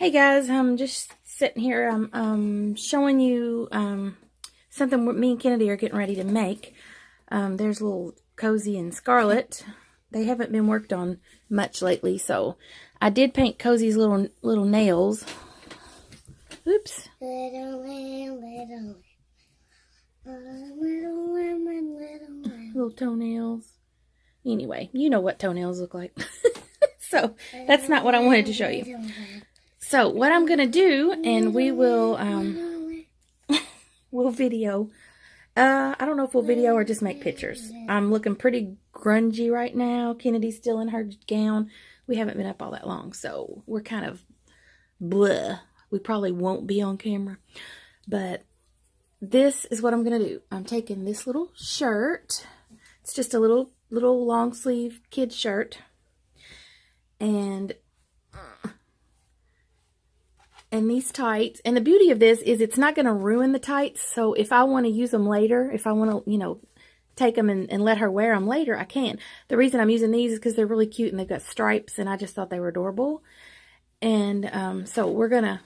Hey guys, I'm just sitting here. I'm showing you something me and Kennedy are getting ready to make. There's little Cozy and Scarlet. They haven't been worked on much lately, so I did paint Cozy's little nails. Oops. Little toenails. Anyway, you know what toenails look like. So that's not what I wanted to show you. So what I'm going to do, and we will, we'll video. I don't know if we'll video or just make pictures. I'm looking pretty grungy right now. Kennedy's still in her gown. We haven't been up all that long, so we're kind of bleh. We probably won't be on camera. But this is what I'm going to do. I'm taking this little shirt. It's just a little long sleeve kid shirt. And these tights, and the beauty of this is it's not going to ruin the tights. So if I want to use them later, if I want to, take them and let her wear them later, I can. The reason I'm using these is because they're really cute and they've got stripes, and I just thought they were adorable. And so we're going to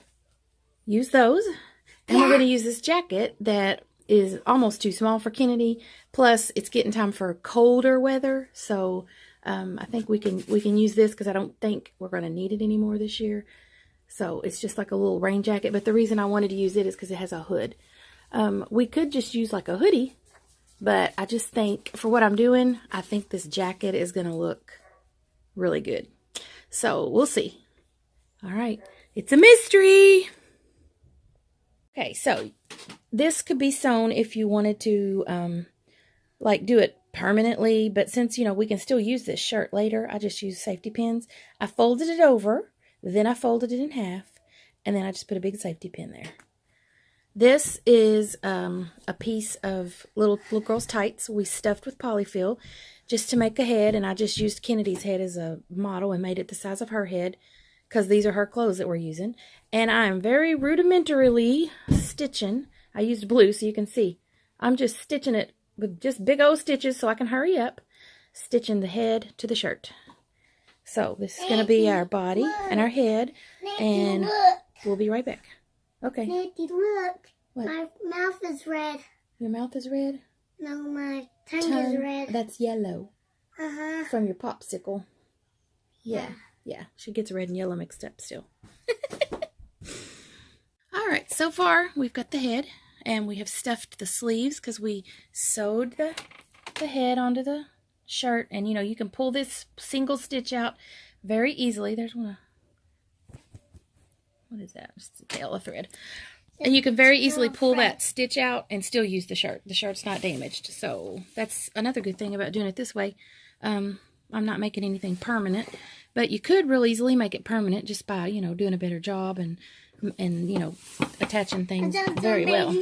use those, and we're going to use this jacket that is almost too small for Kennedy. Plus, it's getting time for colder weather, so I think we can use this because I don't think we're going to need it anymore this year. So it's just like a little rain jacket. But the reason I wanted to use it is because it has a hood. We could just use like a hoodie. But I just think for what I'm doing, I think this jacket is going to look really good. So we'll see. All right. It's a mystery. Okay. So this could be sewn if you wanted to like do it permanently. But since, we can still use this shirt later, I just use safety pins. I folded it over. Then I folded it in half, and then I just put a big safety pin there. This is a piece of little girl's tights we stuffed with polyfill just to make a head, and I just used Kennedy's head as a model and made it the size of her head because these are her clothes that we're using. And I am very rudimentarily stitching. I used blue so you can see. I'm just stitching it with just big old stitches so I can hurry up, stitching the head to the shirt. So this is going to be our body and our head, and we'll be right back. Okay. Nancy, look. What? My mouth is red. Your mouth is red? No, my tongue is red. That's yellow. Uh-huh. From your popsicle. Yeah. She gets red and yellow mixed up still. All right. So far, we've got the head, and we have stuffed the sleeves because we sewed the head onto the shirt, and you can pull this single stitch out very easily. There's one. What is that? Just the tail of thread. And you can very easily pull that stitch out and still use the shirt. The shirt's not damaged. So that's another good thing about doing it this way. I'm not making anything permanent, but you could real easily make it permanent just by, doing a better job and attaching things very well.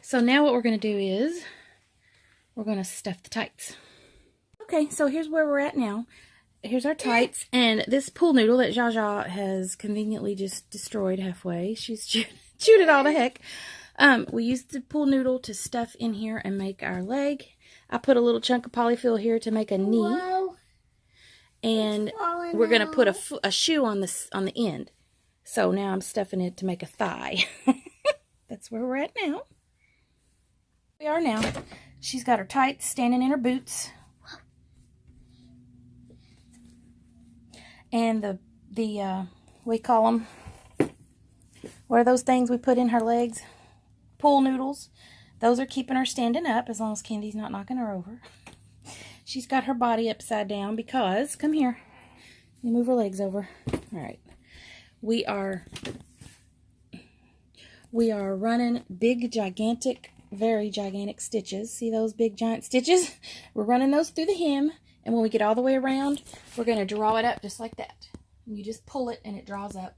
So now what we're going to do is we're going to stuff the tights. Okay, so here's where we're at now. Here's our tights, and this pool noodle that Jaja has conveniently just destroyed halfway. She's chewed it all to heck. We used the pool noodle to stuff in here and make our leg. I put a little chunk of polyfill here to make a knee. Whoa. And we're going to put a shoe on the end. So now I'm stuffing it to make a thigh. That's where we're at now. We are now. She's got her tights standing in her boots. And we call them, what are those things we put in her legs? Pool noodles. Those are keeping her standing up as long as Kennedy's not knocking her over. She's got her body upside down because, come here, you move her legs over. All right. We are running big, gigantic, very gigantic stitches. See those big, giant stitches? We're running those through the hem. And when we get all the way around, we're going to draw it up just like that. And you just pull it and it draws up.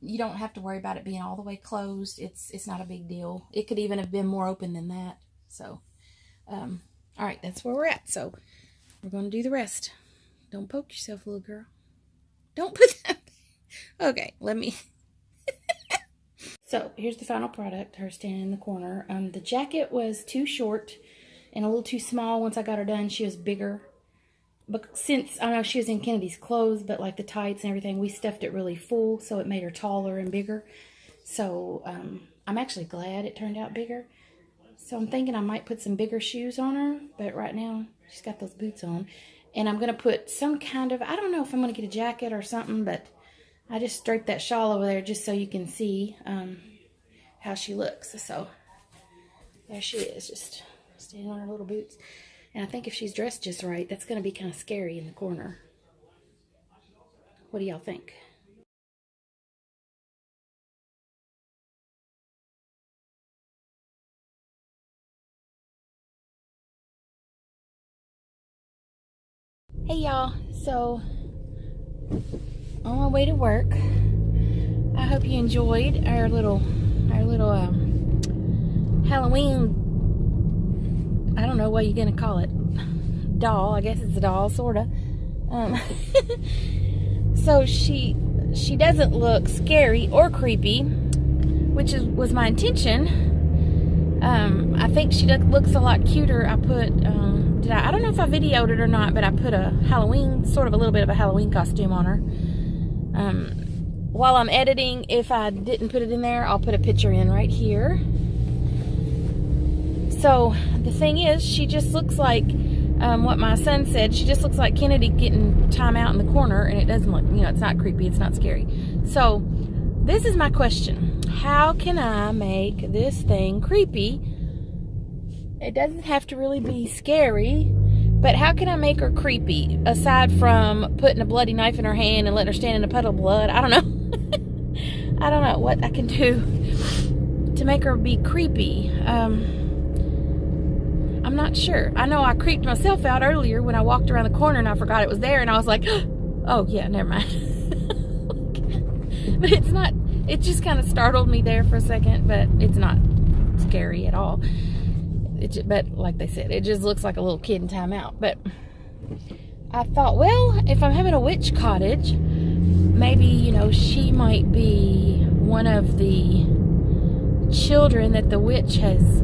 You don't have to worry about it being all the way closed. It's not a big deal. It could even have been more open than that. So, all right, that's where we're at. So, we're going to do the rest. Don't poke yourself, little girl. Don't put that. Okay, let me. So, here's the final product. Her standing in the corner. The jacket was too short and a little too small. Once I got her done, she was bigger. but since I know she was in Kennedy's clothes, but like the tights and everything, we stuffed it really full, so it made her taller and bigger. So I'm actually glad it turned out bigger. So I'm thinking I might put some bigger shoes on her, but right now she's got those boots on. And I'm going to put some kind of, I don't know if I'm going to get a jacket or something, but I just draped that shawl over there just so you can see how she looks. So there she is, just standing on her little boots. And I think if she's dressed just right, that's going to be kind of scary in the corner. What do y'all think? Hey y'all, so on my way to work. I hope you enjoyed our little Halloween, I don't know what you're gonna call it, doll. I guess it's a doll, sorta. So she doesn't look scary or creepy, which was my intention. I think she looks a lot cuter. I put I don't know if I videoed it or not, but I put a Halloween, sort of a little bit of a Halloween costume on her. While I'm editing, if I didn't put it in there, I'll put a picture in right here. So the thing is, she just looks like what my son said. She just looks like Kennedy getting time out in the corner, and it doesn't look, it's not creepy, it's not scary. So this is my question. How can I make this thing creepy? It doesn't have to really be scary, but how can I make her creepy aside from putting a bloody knife in her hand and letting her stand in a puddle of blood? I don't know. I don't know what I can do to make her be creepy. I'm not sure. I know I creeped myself out earlier when I walked around the corner and I forgot it was there, and I was like, oh yeah, never mind. But it's not, it just kind of startled me there for a second, but it's not scary at all. But like they said, it just looks like a little kid in timeout. But I thought, well, if I'm having a witch cottage, maybe, she might be one of the children that the witch has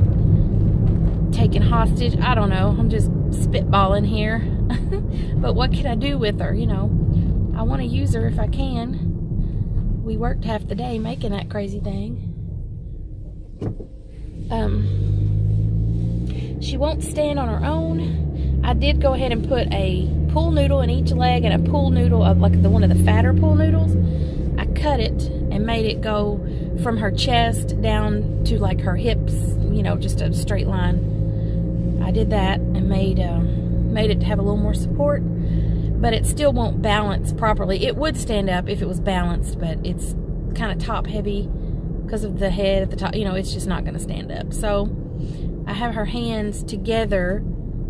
taken hostage. I don't know. I'm just spitballing here. But what can I do with her? I want to use her if I can. We worked half the day making that crazy thing. She won't stand on her own. I did go ahead and put a pool noodle in each leg and a pool noodle of like one of the fatter pool noodles. I cut it and made it go from her chest down to like her hips, just a straight line. I did that and made it have a little more support, but it still won't balance properly. It would stand up if it was balanced, but it's kind of top heavy because of the head at the top. It's just not going to stand up. So I have her hands together,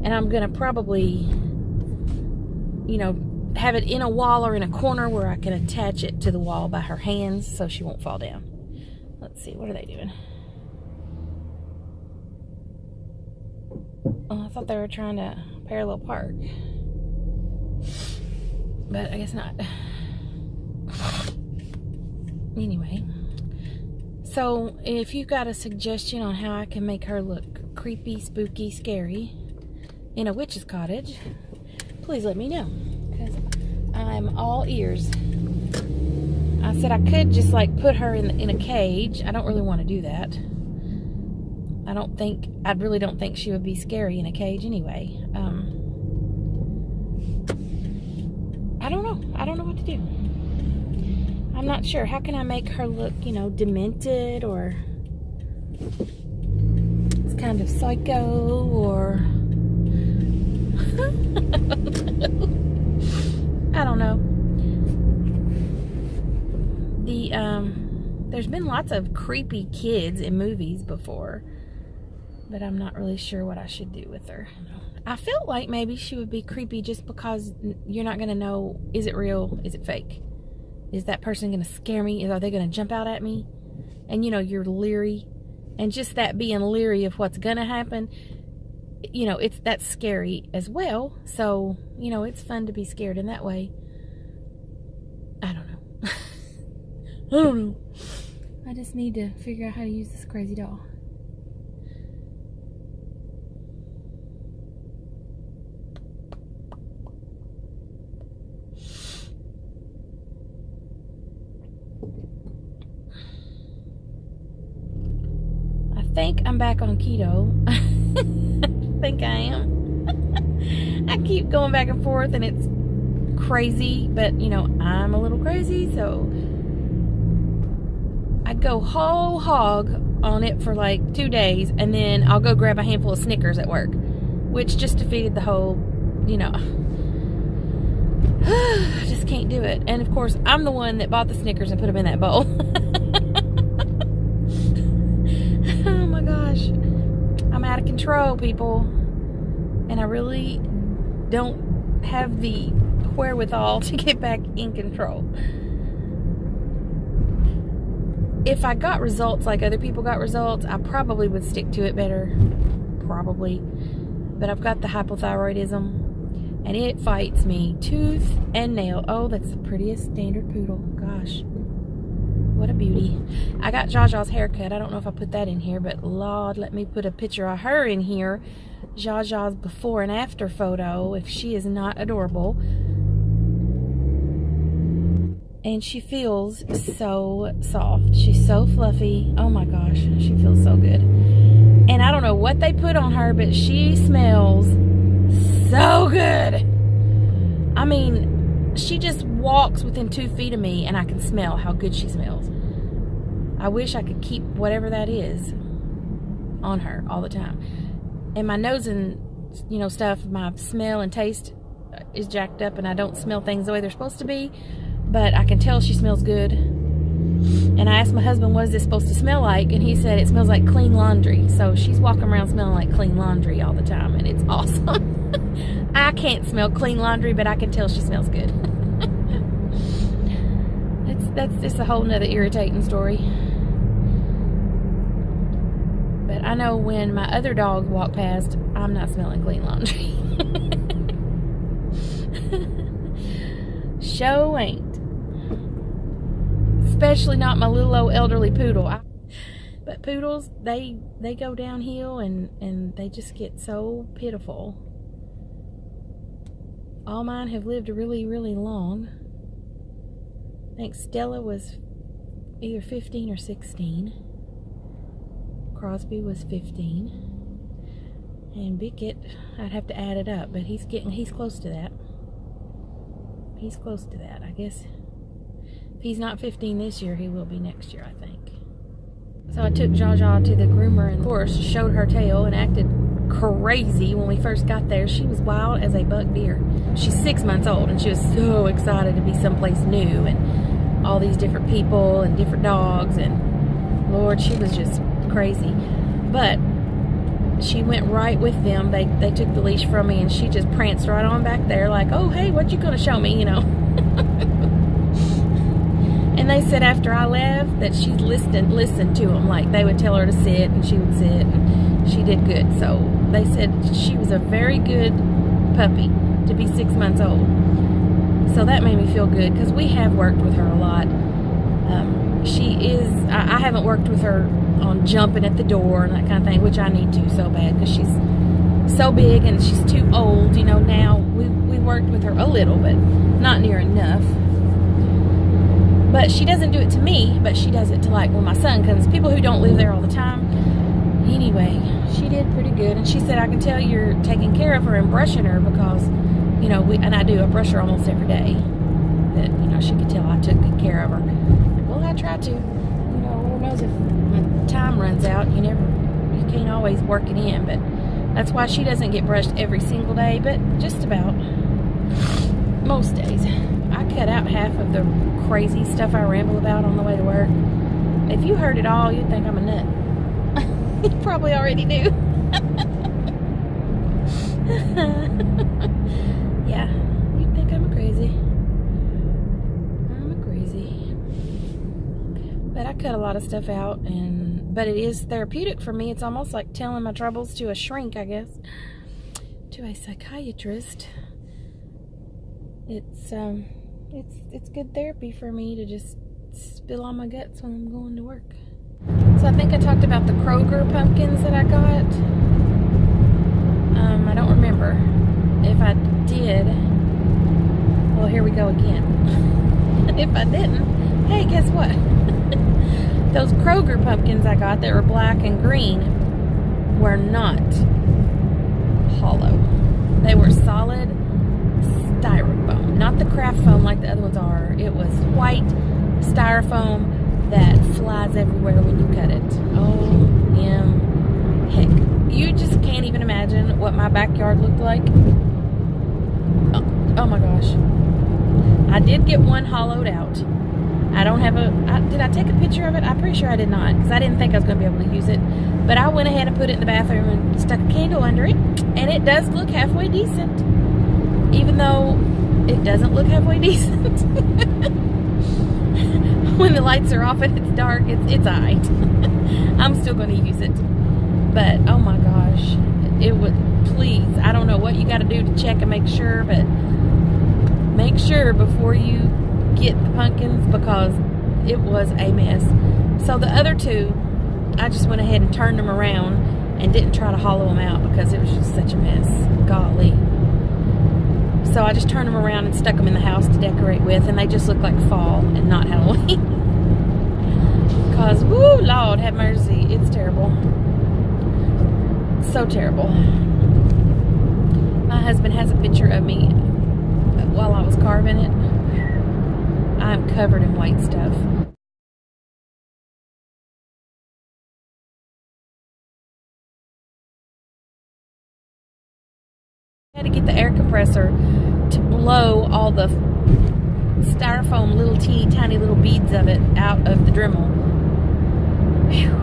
and I'm going to probably, have it in a wall or in a corner where I can attach it to the wall by her hands so she won't fall down. Let's see, what are they doing? Oh, I thought they were trying to parallel park, but I guess not. Anyway, so if you've got a suggestion on how I can make her look creepy, spooky, scary in a witch's cottage, please let me know, because I'm all ears. I said I could just like put her in a cage. I don't really want to do that. I really don't think she would be scary in a cage anyway. I don't know. I don't know what to do. I'm not sure. How can I make her look, demented, or it's kind of psycho, or I don't know. There's been lots of creepy kids in movies before, but I'm not really sure what I should do with her. I felt like maybe she would be creepy just because you're not going to know, is it real? Is it fake? Is that person going to scare me? Are they going to jump out at me? And you're leery. And just that being leery of what's going to happen, that's scary as well. So, it's fun to be scared in that way. I don't know. I don't know. I just need to figure out how to use this crazy doll. think I'm back on keto. I think I am. I keep going back and forth and it's crazy, but you know, I'm a little crazy, so I go whole hog on it for like 2 days, and then I'll go grab a handful of Snickers at work, which just defeated the whole, you know, I just can't do it. And of course, I'm the one that bought the Snickers and put them in that bowl. Oh my gosh. I'm out of control, people. And I really don't have the wherewithal to get back in control. If I got results like other people got results, I probably would stick to it better. Probably. But I've got the hypothyroidism. And it fights me tooth and nail. Oh, that's the prettiest standard poodle. Gosh. What a beauty. I got Jaja's haircut. I don't know if I put that in here, but Lord, let me put a picture of her in here. Jaja's before and after photo, if she is not adorable. And she feels so soft. She's so fluffy. Oh my gosh, she feels so good. And I don't know what they put on her, but she smells so good. I mean, she just walks within 2 feet of me and I can smell how good she smells. I wish I could keep whatever that is on her all the time. And my nose and, you know, stuff, my smell and taste is jacked up and I don't smell things the way they're supposed to be. But I can tell she smells good. And I asked my husband, what is this supposed to smell like? And he said it smells like clean laundry. So she's walking around smelling like clean laundry all the time. And it's awesome. I can't smell clean laundry, but I can tell she smells good. That's just a whole nother irritating story. But I know when my other dogs walk past, I'm not smelling clean laundry. Show ain't. Especially not my little old elderly poodle. But poodles, they go downhill and they just get so pitiful. All mine have lived really, really long. I think Stella was either 15 or 16. Crosby was 15. And Bickett, I'd have to add it up, but he's close to that. He's close to that, I guess. If he's not 15 this year, he will be next year, I think. So I took Jaja to the groomer and, of course, showed her tail and acted crazy when we first got there. She was wild as a buck deer. She's 6 months old, and she was so excited to be someplace new and all these different people and different dogs. And, Lord, she was just crazy. But she went right with them. They took the leash from me, and she just pranced right on back there like, oh, hey, what you gonna show me, you know? And they said after I left that she listened to them. Like, they would tell her to sit, and she would sit, and she did good. So they said she was a very good puppy to be 6 months old. So that made me feel good, because we have worked with her a lot. I haven't worked with her on jumping at the door and that kind of thing, which I need to so bad, because she's so big and she's too old. You know, now we worked with her a little, but not near enough. But she doesn't do it to me, but she does it to, like, when my son comes, people who don't live there all the time. Anyway, she did pretty good, and she said, I can tell you're taking care of her and brushing her, because, you know, and I do, I brush her almost every day. That, you know, she could tell I took good care of her. Well, I try to. You know, who knows, if when time runs out, you can't always work it in, but that's why she doesn't get brushed every single day, but just about most days. I cut out half of the crazy stuff I ramble about on the way to work. If you heard it all, you'd think I'm a nut. You probably already do. Yeah, you'd think I'm crazy. But I cut a lot of stuff out, but it is therapeutic for me. It's almost like telling my troubles to a shrink, I guess. To a psychiatrist. It's good therapy for me to just spill all my guts when I'm going to work. So I think I talked about the Kroger pumpkins that I got. I don't remember. If I did, well, here we go again. If I didn't, hey, guess what? Those Kroger pumpkins I got that were black and green were not hollow. They were solid styrofoam, not the craft foam like the other ones are. It was white styrofoam that flies everywhere when you cut it. Heck. You just can't even imagine what my backyard looked like. Oh my gosh. I did get one hollowed out. I don't have did I take a picture of it? I'm pretty sure I did not, because I didn't think I was going to be able to use it. But I went ahead and put it in the bathroom and stuck a candle under it, and it does look halfway decent. Even though it doesn't look halfway decent. When the lights are off and it's dark, it's alright. I'm still going to use it. But, oh my gosh. It would, please, I don't know what you got to do to check and make sure, but make sure before you get the pumpkins, because it was a mess. So the other two, I just went ahead and turned them around and didn't try to hollow them out because it was just such a mess. Golly. So I just turned them around and stuck them in the house to decorate with, and they just look like fall and not Halloween. Because, woo, Lord have mercy, it's terrible. So terrible. My husband has a picture of me while I was carving it. I'm covered in white stuff. I had to get the air compressor to blow all the styrofoam little teeny tiny little beads of it out of the Dremel. Whew.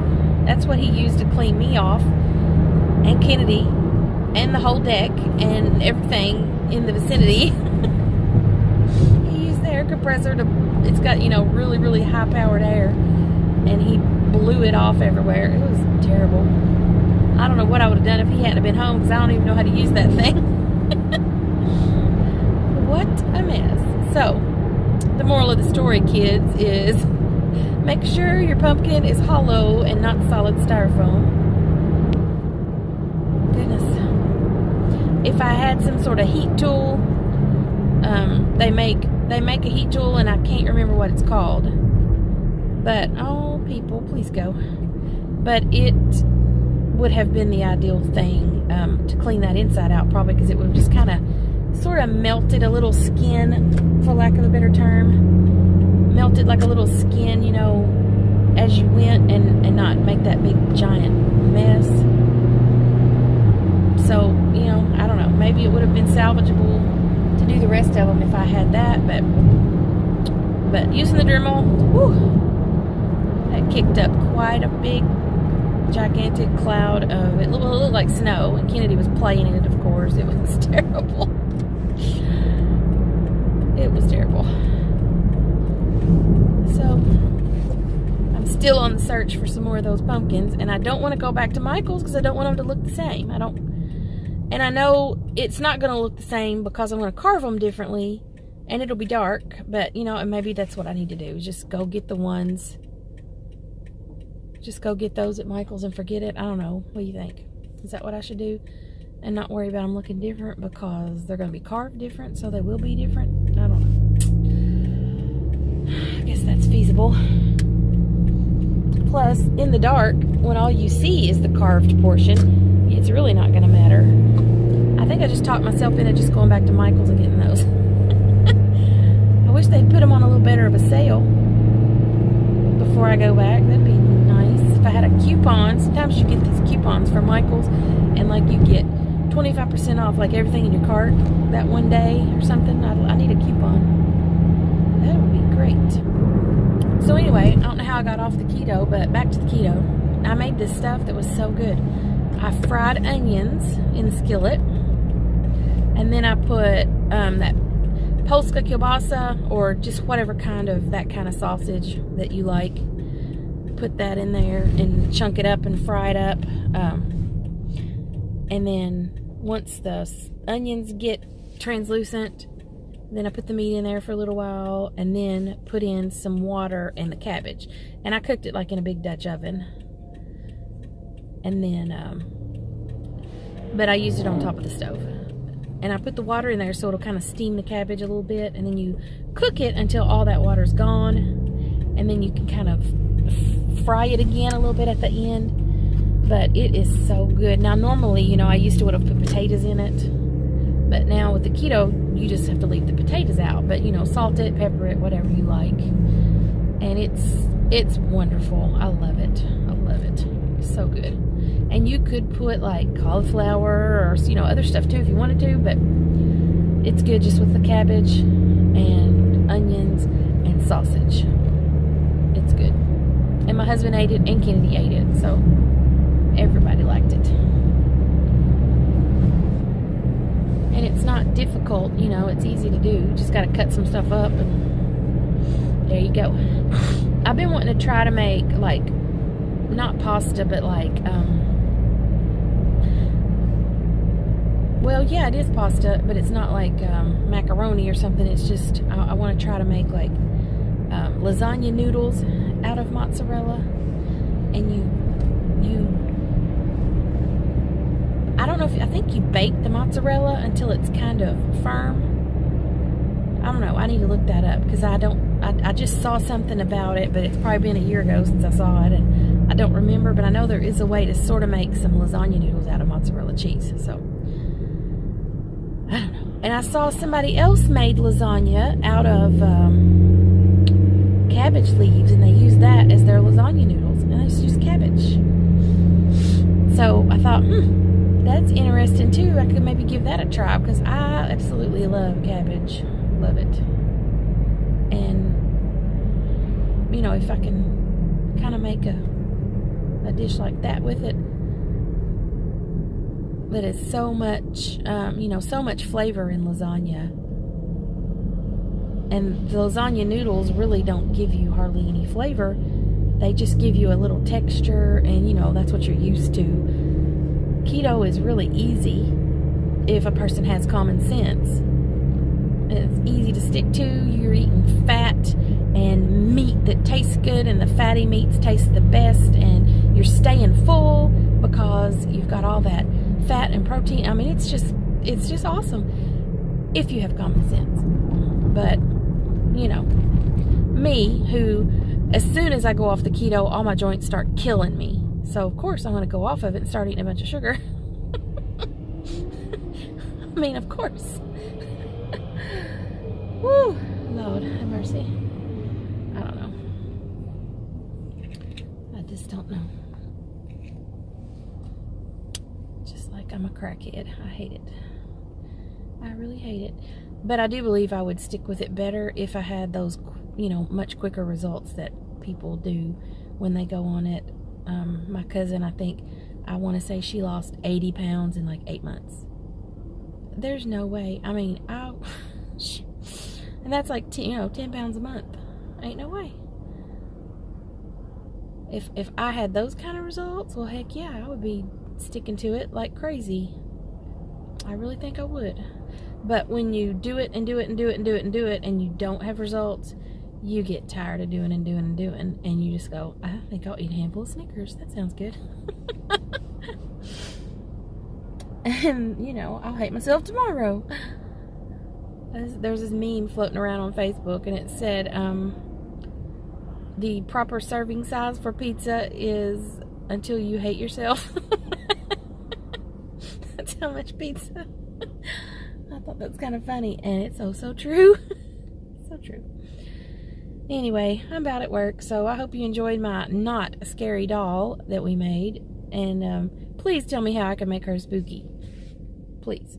That's what he used to clean me off, and Kennedy, and the whole deck, and everything in the vicinity. He used the air compressor to, it's got, you know, really, really high powered air, and he blew it off everywhere. It was terrible. I don't know what I would have done if he hadn't been home, because I don't even know how to use that thing. What a mess. So, the moral of the story, kids, is make sure your pumpkin is hollow and not solid styrofoam. Goodness. If I had some sort of heat tool, they make a heat tool, and I can't remember what it's called. But, oh, people, please go. But it would have been the ideal thing to clean that inside out, probably, because it would have just kind of sort of melted a little skin, for lack of a better term. Melted like a little skin, you know, as you went, and not make that big giant mess. So, you know, I don't know, maybe it would have been salvageable to do the rest of them if I had that, but using the Dremel, whew, that kicked up quite a big gigantic cloud of it. Looked like snow, and Kennedy was playing in it, of course. It was terrible. It was terrible. So I'm still on the search for some more of those pumpkins, and I don't want to go back to Michael's because I don't want them to look the same. And I know it's not going to look the same because I'm going to carve them differently, and it'll be dark, but you know, and maybe that's what I need to do, is just go get the ones. Just go get those at Michael's and forget it. I don't know. What do you think? Is that what I should do? And not worry about them looking different because they're going to be carved different, so they will be different. I don't know. I guess that's feasible. Plus, in the dark, when all you see is the carved portion, it's really not going to matter. I think I just talked myself into just going back to Michael's and getting those. I wish they'd put them on a little better of a sale before I go back. That'd be nice. If I had a coupon, sometimes you get these coupons from Michael's, and like you get 25% off like everything in your cart that one day or something. I need a coupon. That would be great. So anyway, I don't know how I got off the keto, but back to the keto. I made this stuff that was so good. I fried onions in the skillet, and then I put that Polska kielbasa, or just whatever kind of sausage that you like. Put that in there and chunk it up and fry it up. And then once the onions get translucent, then I put the meat in there for a little while, and then put in some water and the cabbage. And I cooked it like in a big Dutch oven. And then, but I used it on top of the stove. And I put the water in there so it'll kind of steam the cabbage a little bit, and then you cook it until all that water's gone, and then you can kind of fry it again a little bit at the end. But it is so good. Now, normally, you know, I used to would have put potatoes in it. But now with the keto, you just have to leave the potatoes out. But, you know, salt it, pepper it, whatever you like. And it's wonderful. I love it. I love it. It's so good. And you could put, like, cauliflower or, you know, other stuff, too, if you wanted to. But it's good just with the cabbage and onions and sausage. It's good. And my husband ate it and Kennedy ate it. So everybody liked it. And it's not difficult, you know, it's easy to do. You just got to cut some stuff up and there you go. I've been wanting to try to make, like, not pasta, but like, well, yeah, it is pasta, but it's not like macaroni or something. It's just, I want to try to make, like, lasagna noodles out of mozzarella. And I don't know if, I think you bake the mozzarella until it's kind of firm. I don't know. I need to look that up because I just saw something about it, but it's probably been a year ago since I saw it, and I don't remember, but I know there is a way to sort of make some lasagna noodles out of mozzarella cheese. So, I don't know. And I saw somebody else made lasagna out of cabbage leaves, and they use that as their lasagna noodles, and they just use cabbage. So, I thought, that's interesting too. I could maybe give that a try because I absolutely love cabbage. Love it. And, you know, if I can kind of make a dish like that with it, that is so much, you know, so much flavor in lasagna. And the lasagna noodles really don't give you hardly any flavor. They just give you a little texture, and, you know, that's what you're used to. Keto is really easy if a person has common sense. It's easy to stick to. You're eating fat and meat that tastes good, and the fatty meats taste the best, and you're staying full because you've got all that fat and protein. I mean, it's just awesome if you have common sense. But, you know, me, who as soon as I go off the keto, all my joints start killing me. So, of course, I'm going to go off of it and start eating a bunch of sugar. I mean, of course. Woo! Lord, have mercy. I don't know. I just don't know. Just like I'm a crackhead. I hate it. I really hate it. But I do believe I would stick with it better if I had those, you know, much quicker results that people do when they go on it. My cousin, I want to say she lost 80 pounds in like 8 months. There's no way. I mean, and that's like 10 pounds a month. Ain't no way. If I had those kind of results, well, heck yeah, I would be sticking to it like crazy. I really think I would. But when you do it and do it and do it and do it and do it and you don't have results, you get tired of doing and doing and doing, and you just go, I think I'll eat a handful of Snickers. That sounds good. And, you know, I'll hate myself tomorrow. There's this meme floating around on Facebook, and it said, the proper serving size for pizza is until you hate yourself. That's how much pizza. I thought that was kind of funny, and it's so true. So true. Anyway, I'm about at work, so I hope you enjoyed my not scary doll that we made. And please tell me how I can make her spooky. Please.